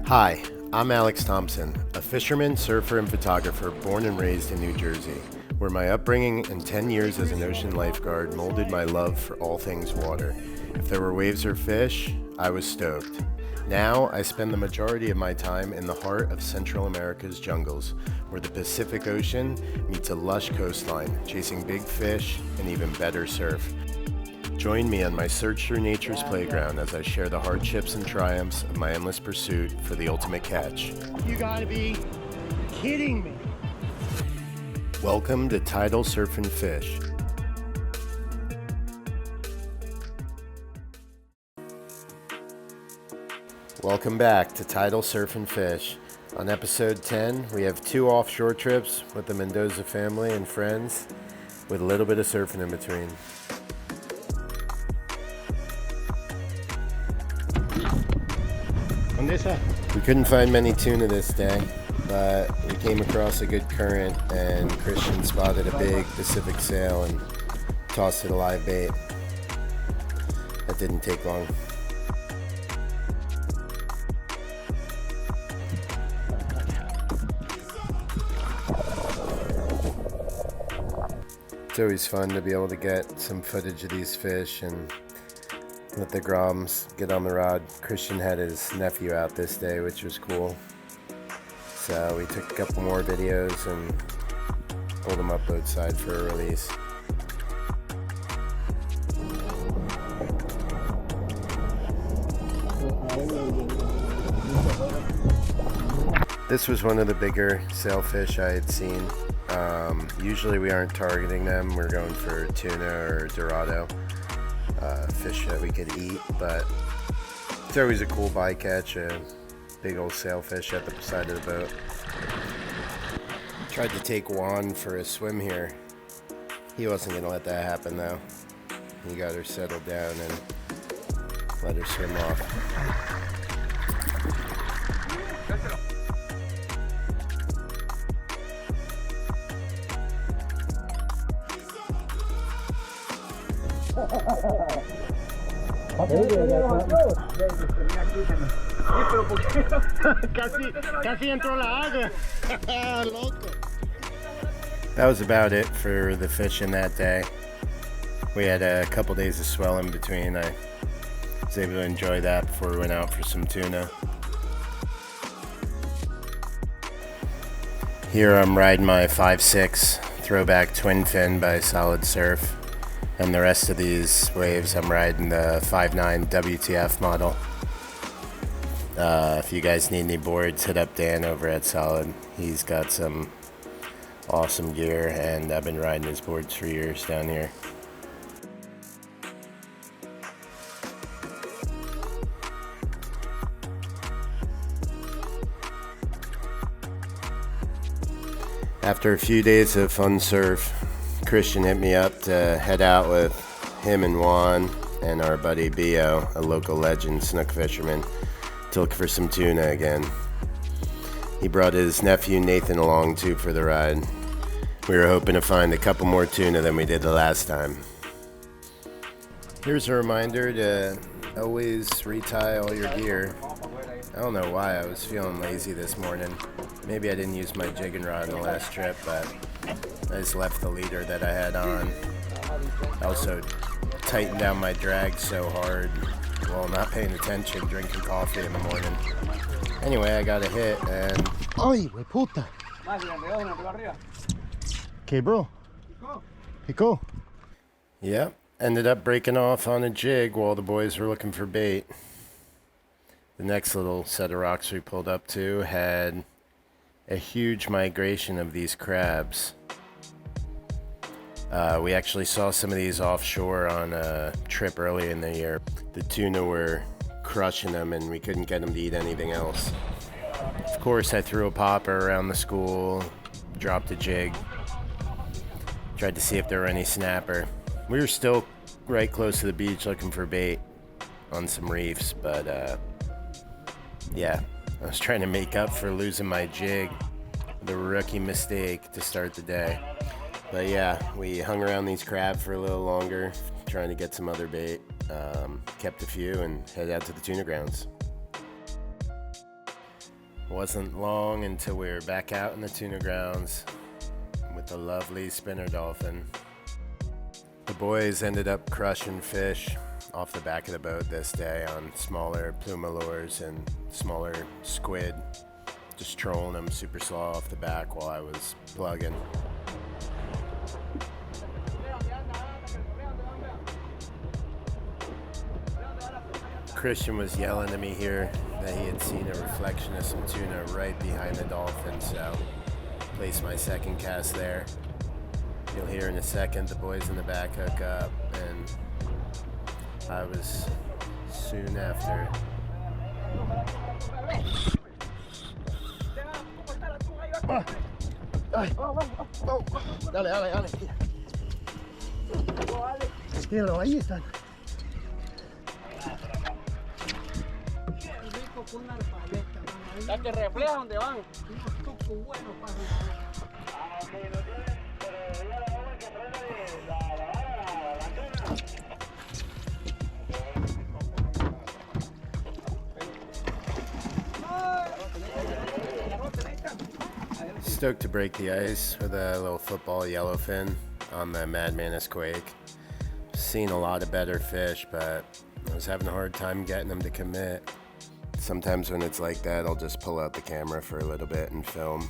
Hi, I'm Alex Thompson, a fisherman, surfer, and photographer born and raised in New Jersey, where my upbringing and 10 years as an ocean lifeguard molded my love for all things water. If there were waves or fish, I was stoked. Now, I spend the majority of my time in the heart of Central America's jungles, where the Pacific Ocean meets a lush coastline, chasing big fish and even better surf. Join me on my search through nature's playground as I share the hardships and triumphs of my endless pursuit for the ultimate catch. You gotta be kidding me. Welcome to Tidal Surf and Fish. Welcome back to Tidal Surf and Fish. On episode 10, we have 2 offshore trips with the Mendoza family and friends, with a little bit of surfing in between. We couldn't find many tuna this day, but we came across a good current and Cristian spotted a big Pacific sail and tossed it a live bait. That didn't take long. It's always fun to be able to get some footage of these fish and let the groms get on the rod. Cristian had his nephew out this day, which was cool. So we took a couple more videos and pulled them up outside for a release. This was one of the bigger sailfish I had seen. Usually we aren't targeting them. We're going for tuna or dorado. Fish that we could eat, but it's always a cool bycatch, a big old sailfish at the side of the boat. Tried to take Juan for a swim here. He wasn't going to let that happen though. He got her settled down and let her swim off. That was about it for the fishing that day. We had a couple days of swell in between. I was able to enjoy that before we went out for some tuna. Here I'm riding my 5.6 throwback twin fin by Solid Surf. And the rest of these waves, I'm riding the 5.9 WTF model. If you guys need any boards, hit up Dan over at Solid. He's got some awesome gear, and I've been riding his boards for years down here. After a few days of fun surf, Cristian hit me up to head out with him and Juan and our buddy Bio, a local legend snook fisherman, to look for some tuna again. He brought his nephew Nathan along too for the ride. We were hoping to find a couple more tuna than we did the last time. Here's a reminder to always retie all your gear. I don't know why I was feeling lazy this morning. Maybe I didn't use my jigging rod in the last trip, but I just left the leader that I had on. I also tightened down my drag so hard while not paying attention, drinking coffee in the morning. Anyway, I got a hit and... Ay, we puta. Okay, bro. Pico. Yep, ended up breaking off on a jig while the boys were looking for bait. The next little set of rocks we pulled up to had a huge migration of these crabs. We actually saw some of these offshore on a trip early in the year. The tuna were crushing them and we couldn't get them to eat anything else. Of course, I threw a popper around the school, dropped a jig, tried to see if there were any snapper. We were still right close to the beach looking for bait on some reefs, but yeah, I was trying to make up for losing my jig. The rookie mistake to start the day. But yeah, we hung around these crabs for a little longer, trying to get some other bait. Kept a few and headed out to the tuna grounds. Wasn't long until we were back out in the tuna grounds with the lovely spinner dolphin. The boys ended up crushing fish off the back of the boat this day on smaller pluma lures and smaller squid. Just trolling them super slow off the back while I was plugging. Cristian was yelling at me here that he had seen a reflection of some tuna right behind the dolphin, so placed my second cast there. You'll hear in a second the boys in the back hook up, and I was soon after. Dale. Tíralo, ahí están. Ya que refleja donde van. Stoked to break the ice with a little football yellowfin on the Madmanus Quake. Seen a lot of better fish, but I was having a hard time getting them to commit. Sometimes when it's like that, I'll just pull out the camera for a little bit and film.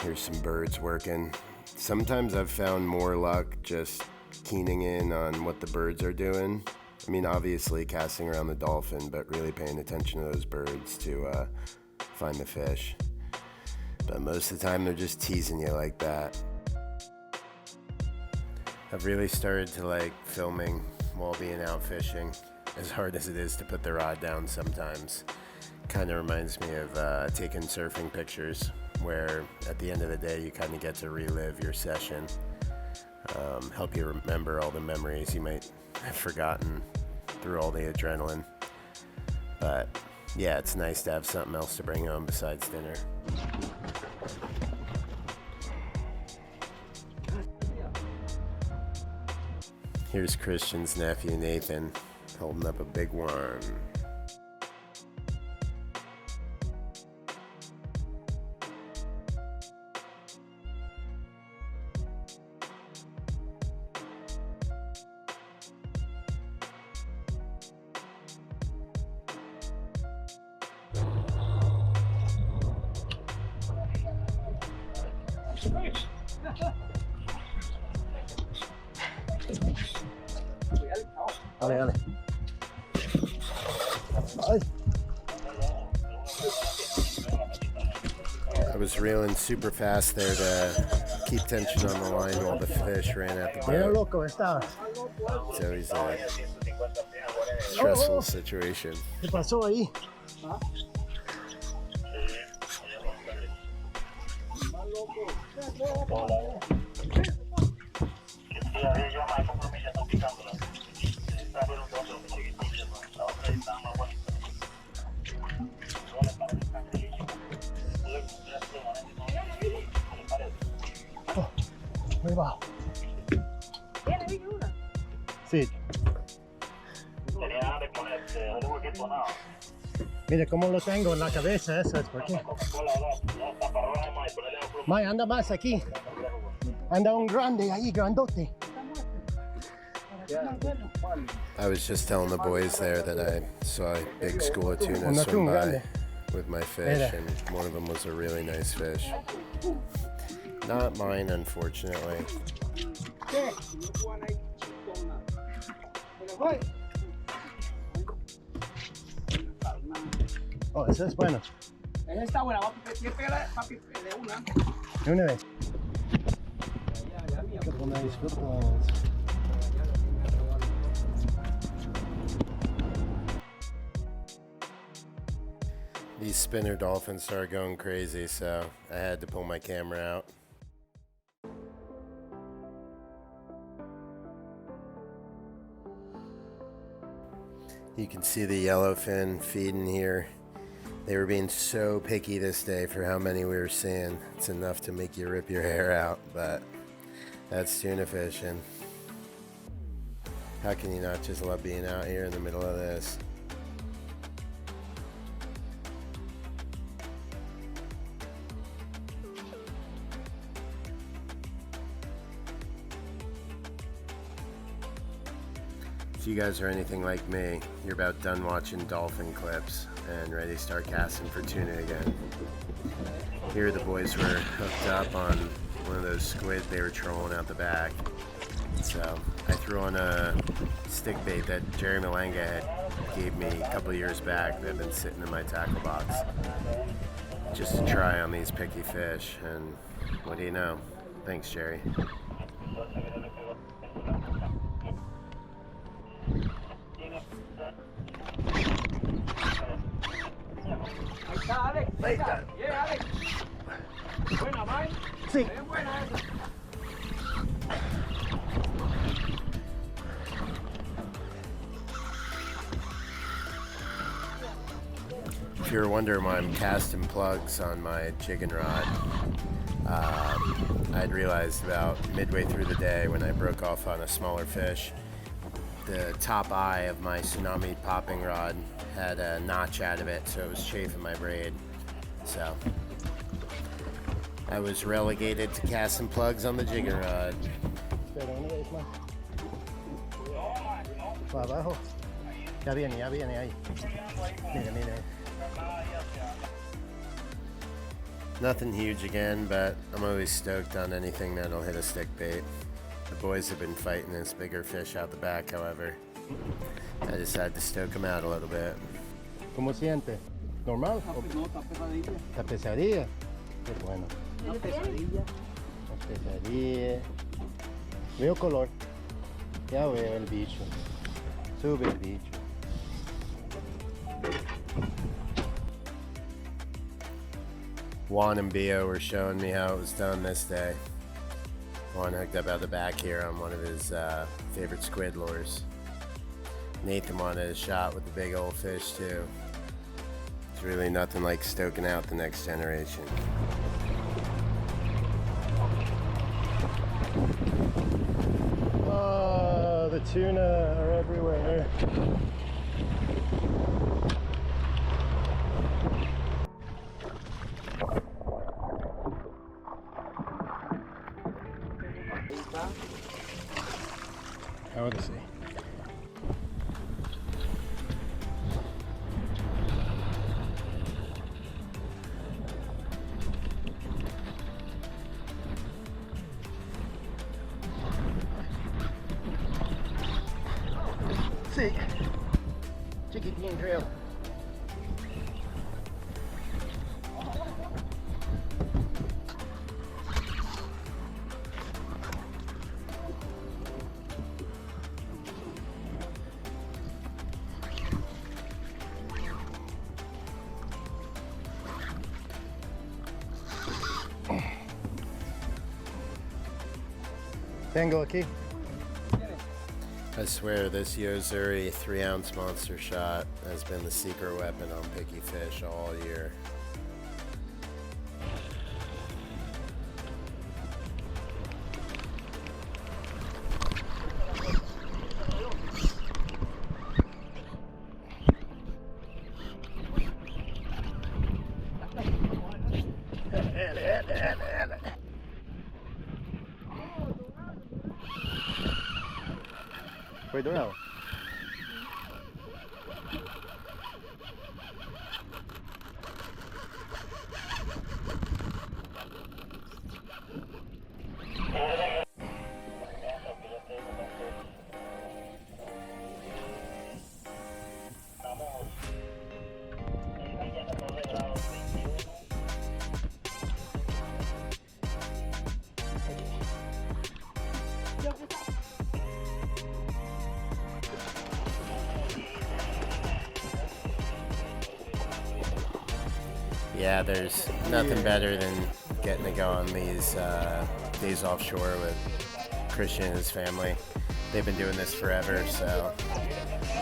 Here's some birds working. Sometimes I've found more luck just keening in on what the birds are doing. I mean, obviously casting around the dolphin, but really paying attention to those birds to find the fish. But most of the time, they're just teasing you like that. I've really started to like filming while being out fishing, as hard as it is to put the rod down sometimes. Kind of reminds me of taking surfing pictures, where at the end of the day you kind of get to relive your session, help you remember all the memories you might have forgotten through all the adrenaline. But yeah, it's nice to have something else to bring home besides dinner. Here's Cristian's nephew Nathan holding up a big one. Dale. Ay. I was reeling super fast there to keep tension on the line while the fish ran at the Mira boat. loco estaba. It's always a stressful situation. ¿Qué pasó ahí? Oh, muy bajo. Sí. Mire cómo lo tengo en la cabeza, eso es por qué. May, anda más aquí. Anda un grande ahí, grandote. I was just telling the boys there that I saw a big school of tuna swim by with my fish, and one of them was a really nice fish. Not mine, unfortunately. Oh, eso es bueno. Esa está buena, papi, de una. De una vez. ¿Cómo disfrutas? These spinner dolphins started going crazy, so I had to pull my camera out. You can see the yellowfin feeding here. They were being so picky this day for how many we were seeing. It's enough to make you rip your hair out, but that's tuna fishing. How can you not just love being out here in the middle of this? If you guys are anything like me, you're about done watching dolphin clips and ready to start casting for tuna again. Here the boys were hooked up on one of those squid they were trolling out the back. So I threw on a stick bait that Jerry Malanga had gave me a couple years back that had been sitting in my tackle box just to try on these picky fish, and what do you know? Thanks, Jerry. Ahí está. Yeah, Alex. Buena, Mai. Sí. Bien buena esa. If you're wondering why I'm casting plugs on my jigging rod, I'd realized about midway through the day when I broke off on a smaller fish, the top eye of my tsunami popping rod had a notch out of it, so it was chafing my braid. So I was relegated to casting plugs on the jigging rod. Pero una vez más. Para abajo. Ya viene ahí. Mira, mira. Nothing huge again, but I'm always stoked on anything that'll hit a stick bait. The boys have been fighting this bigger fish out the back, however. I decided to stoke them out a little bit. ¿Cómo siente? ¿Normal? No, está pesadilla. ¿La pesadilla? Qué bueno. Una pesadilla. La pesadilla. Veo color. Ya veo el bicho. Sube el bicho. Juan and Bio were showing me how it was done this day. Juan hooked up out the back here on one of his favorite squid lures. Nathan wanted a shot with the big old fish too. It's really nothing like stoking out the next generation. Oh, the tuna are everywhere. Ahora sí. Sí. Chiquitín, creo. Tengo aquí. I swear this Yozuri 3-ounce monster shot has been the secret weapon on picky fish all year. Foi dorado. Yeah, there's nothing better than getting to go on these days offshore with Cristian and his family. They've been doing this forever, so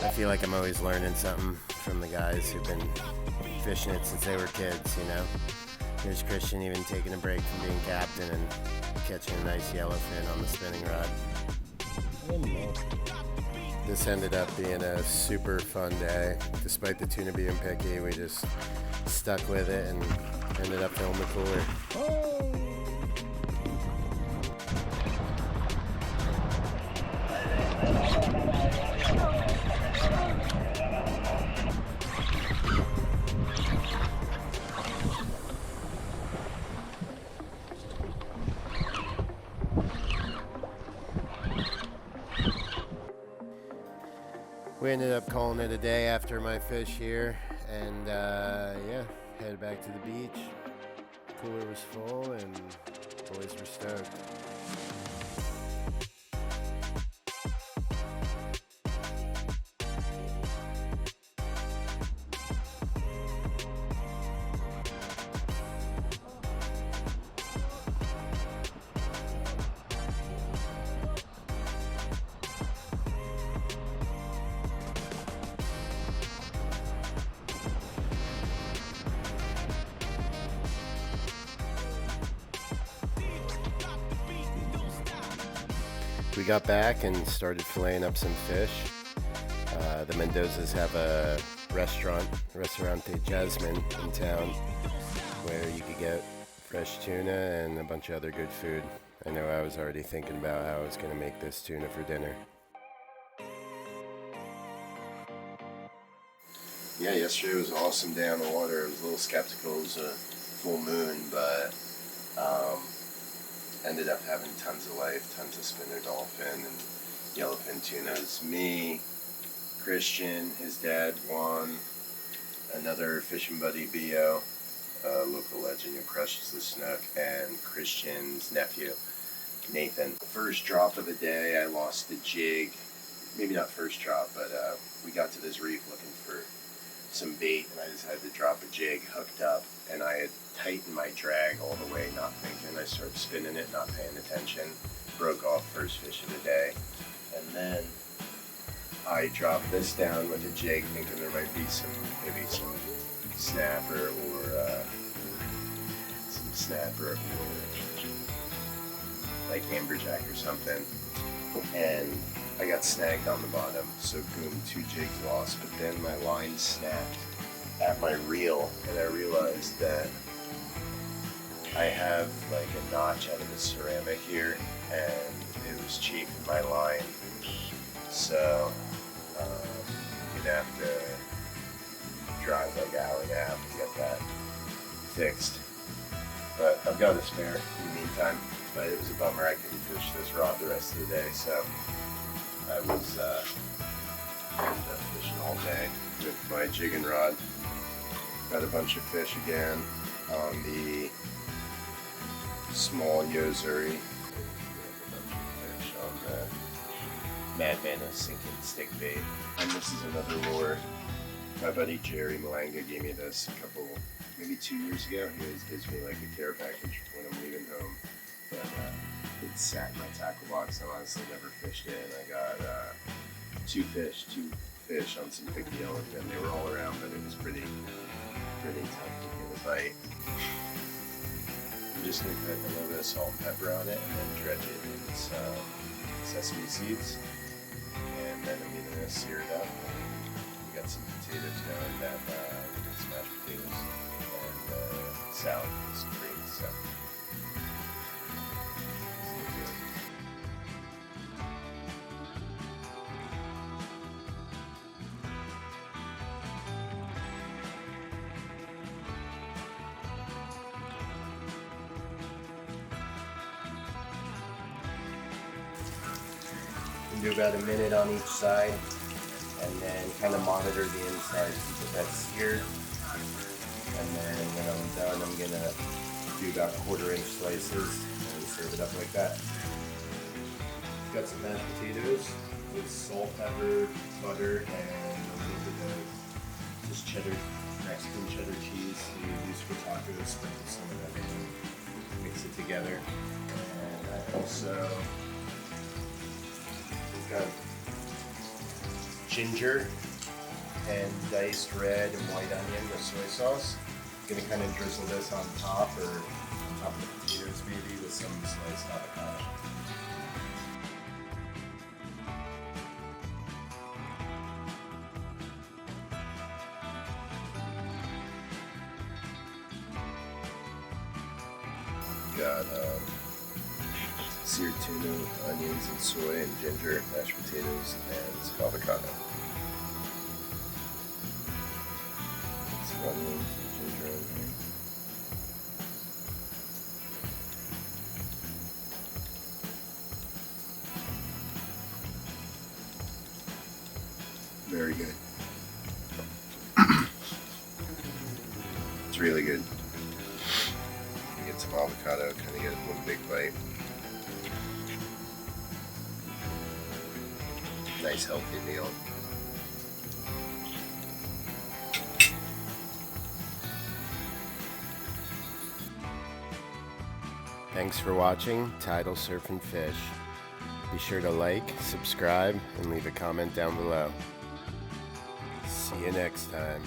I feel like I'm always learning something from the guys who've been fishing it since they were kids, you know. There's Cristian even taking a break from being captain and catching a nice yellowfin on the spinning rod. This ended up being a super fun day. Despite the tuna being picky, we just stuck with it and ended up filling the cooler. Oh. We ended up calling it a day after my fish here, and yeah, headed back to the beach. Cooler was full, and boys were stoked. We got back and started filleting up some fish. The Mendozas have a Restaurante Jasmine in town, where you could get fresh tuna and a bunch of other good food. I know I was already thinking about how I was going to make this tuna for dinner. Yeah, yesterday was an awesome day on the water. I was a little skeptical. It was a full moon, but ended up having tons of life, tons of spinner dolphin and yellowfin tunas. Me, Cristian, his dad, Juan, another fishing buddy, Bio, a local legend who crushes the snook, and Cristian's nephew, Nathan. First drop of the day, I lost the jig. Maybe not first drop, but we got to this reef looking for some bait, and I decided to drop a jig, hooked up, and I had tightened my drag all the way, not thinking. I started spinning it, not paying attention. Broke off first fish of the day, and then I dropped this down with a jig, thinking there might be maybe some snapper or like amberjack or something, and I got snagged on the bottom, so boom, 2 jigs lost. But then my line snapped at my reel, and I realized that I have like a notch out of the ceramic here, and it was chafing my line. So I'm gonna have to drive like an hour and a half to get that fixed. But I've got a spare in the meantime. But it was a bummer I couldn't fish this rod the rest of the day, so I was ended up fishing all day with my jig and rod. Got a bunch of fish again on the small Yozuri. A bunch of fish on the Madman of sinking stick bait. And this is another lure. My buddy Jerry Malanga gave me this a couple, maybe 2 years ago. He always gives me like a care package when I'm leaving home. But it sat in my tackle box. I honestly never fished it, and I got 2 fish on some big yellowfin. They were all around, but it was pretty tough to get a bite. I'm just gonna put a little bit of salt and pepper on it, and then dredge it in some sesame seeds, and then I'm gonna sear it up. We got some potatoes going, that smashed potatoes, and salad with some greens. So. Do about a minute on each side, and then kind of monitor the inside, keep that seared. And then when I'm done, I'm gonna do about 1/4 inch slices and serve it up like that. Got some mashed potatoes with salt, pepper, butter, and a little bit of just Mexican cheddar cheese you use for tacos. Sprinkle some of that in, mix it together. And I also got ginger and diced red and white onion with soy sauce. I'm gonna kind of drizzle this on top, or on top of the potatoes maybe, with some sliced avocado. Got seared tuna with onions and soy and ginger, mashed potatoes, and some avocado. Some onions and ginger in there. Very good. It's really good. You get some avocado, kind of get one big bite. Nice healthy meal. Thanks for watching Tidal Surf and Fish. Be sure to like, subscribe, and leave a comment down below. See you next time.